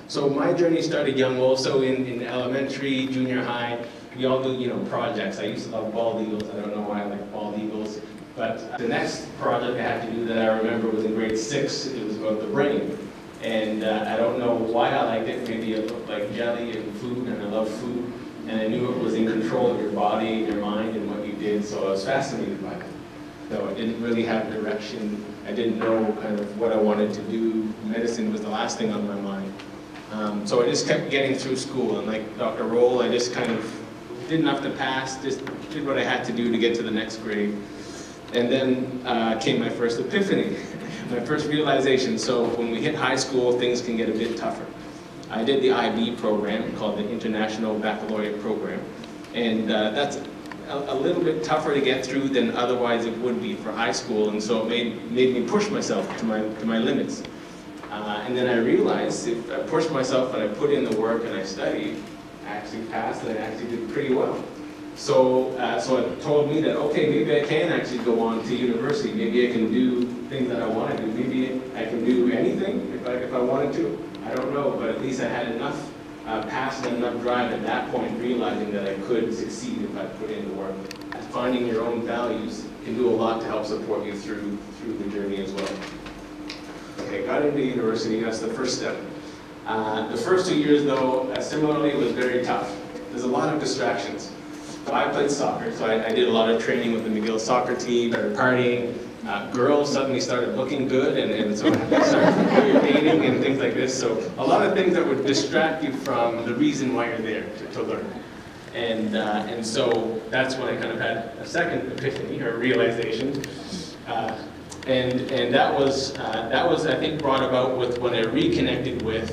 So my journey started young, also in elementary, junior high. We all do, projects. I used to love bald eagles. I don't know why I like bald eagles. But the next project I had to do that I remember was in grade 6. It was about the brain. And I don't know why I liked it. Maybe it looked like jelly and food, and I love food. And I knew it was in control of your body, your mind, and what you did, so I was fascinated by it. So I didn't really have direction. I didn't know kind of what I wanted to do. Medicine was the last thing on my mind. So I just kept getting through school, and like Dr. Roll, I just kind of did enough to pass, just did what I had to do to get to the next grade. And then came my first epiphany, my first realization. So when we hit high school, things can get a bit tougher. I did the IB program, called the International Baccalaureate Program, and that's a little bit tougher to get through than otherwise it would be for high school, and so it made me push myself to my limits. And then I realized if I pushed myself and I put in the work and I studied, I actually passed and I actually did pretty well. So it told me that, okay, maybe I can actually go on to university. Maybe I can do things that I want to do. Maybe I can do anything if I wanted to. I don't know, but at least I had enough passion and enough drive at that point, realizing that I could succeed if I put in the work. Finding your own values can do a lot to help support you through the journey as well. Okay, got into university, that's the first step. The first 2 years, though, similarly, was very tough. There's a lot of distractions. So I played soccer, so I did a lot of training with the McGill soccer team, started partying. Girls suddenly started looking good, and so I started dating and things like this. So a lot of things that would distract you from the reason why you're there to learn. And so that's when I kind of had a second epiphany or realization. And that was I think brought about with when I reconnected with.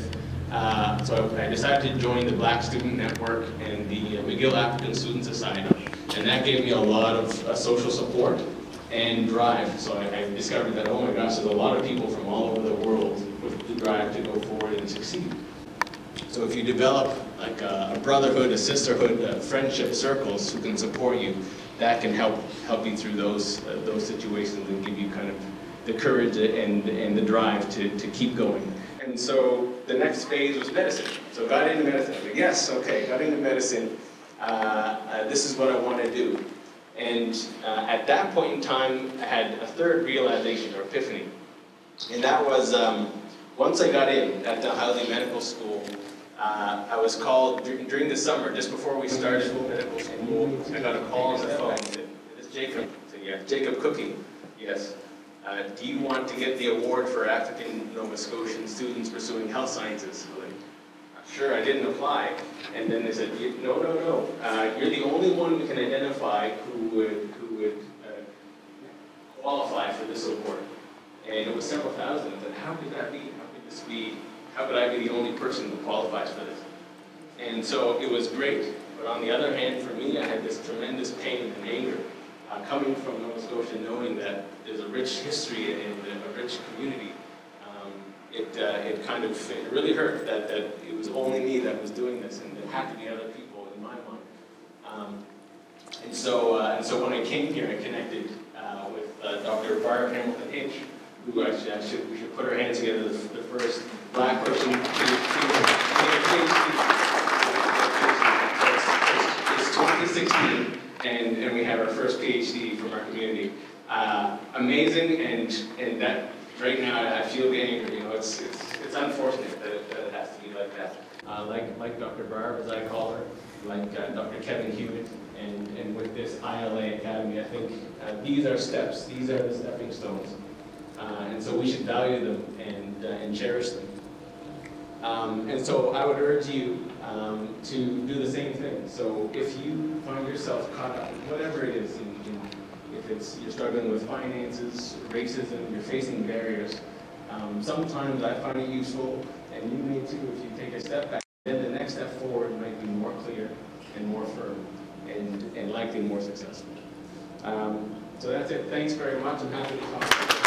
So I decided to join the Black Student Network and the McGill African Student Society, and that gave me a lot of social support and drive. So I discovered that, oh my gosh, there's a lot of people from all over the world with the drive to go forward and succeed. So if you develop like a brotherhood, a sisterhood, friendship circles who can support you, that can help you through those situations and give you kind of the courage and the drive to keep going. And so the next phase was medicine. So got into medicine. I said, yes, okay, got into medicine. This is what I want to do. And at that point in time, I had a third realization or epiphany. And that was once I got in at the Housing Medical School, I was called during the summer, just before we started medical school. I got a call on the phone. It's Jacob. I said, yeah, Jacob Cookey. Yes. Do you want to get the award for African Nova Scotian students pursuing health sciences? I'm like, sure, I didn't apply. And then they said, no. You're the only one we can identify who would qualify for this award. And it was several thousand. I said, how could that be? How could this be? How could I be the only person who qualifies for this? And so it was great. But on the other hand, for me, I had this tremendous pain and anger coming from Nova Scotia, knowing that there's a rich history and a rich community. It really hurt that it was only me that was doing this, and there had to be other people in my mind. And so when I came here, I connected with Dr. Barb Hamilton-Hitch, who actually we should put our hands together, the first Black person to get a PhD. It's 2016, and we have our first PhD from our community. Amazing, and that right now I feel the anger. It's unfortunate that it has to be like that. Like Dr. Barb, as I call her, like Dr. Kevin Hewitt, and with this ILA Academy, I think these are steps. These are the stepping stones, and so we should value them and cherish them. And so I would urge you to do the same thing. So if you find yourself caught up in whatever it is, if you're struggling with finances, racism, you're facing barriers, sometimes I find it useful, and you may too, if you take a step back, then the next step forward might be more clear and more firm and likely more successful. So that's it. Thanks very much. I'm happy to talk.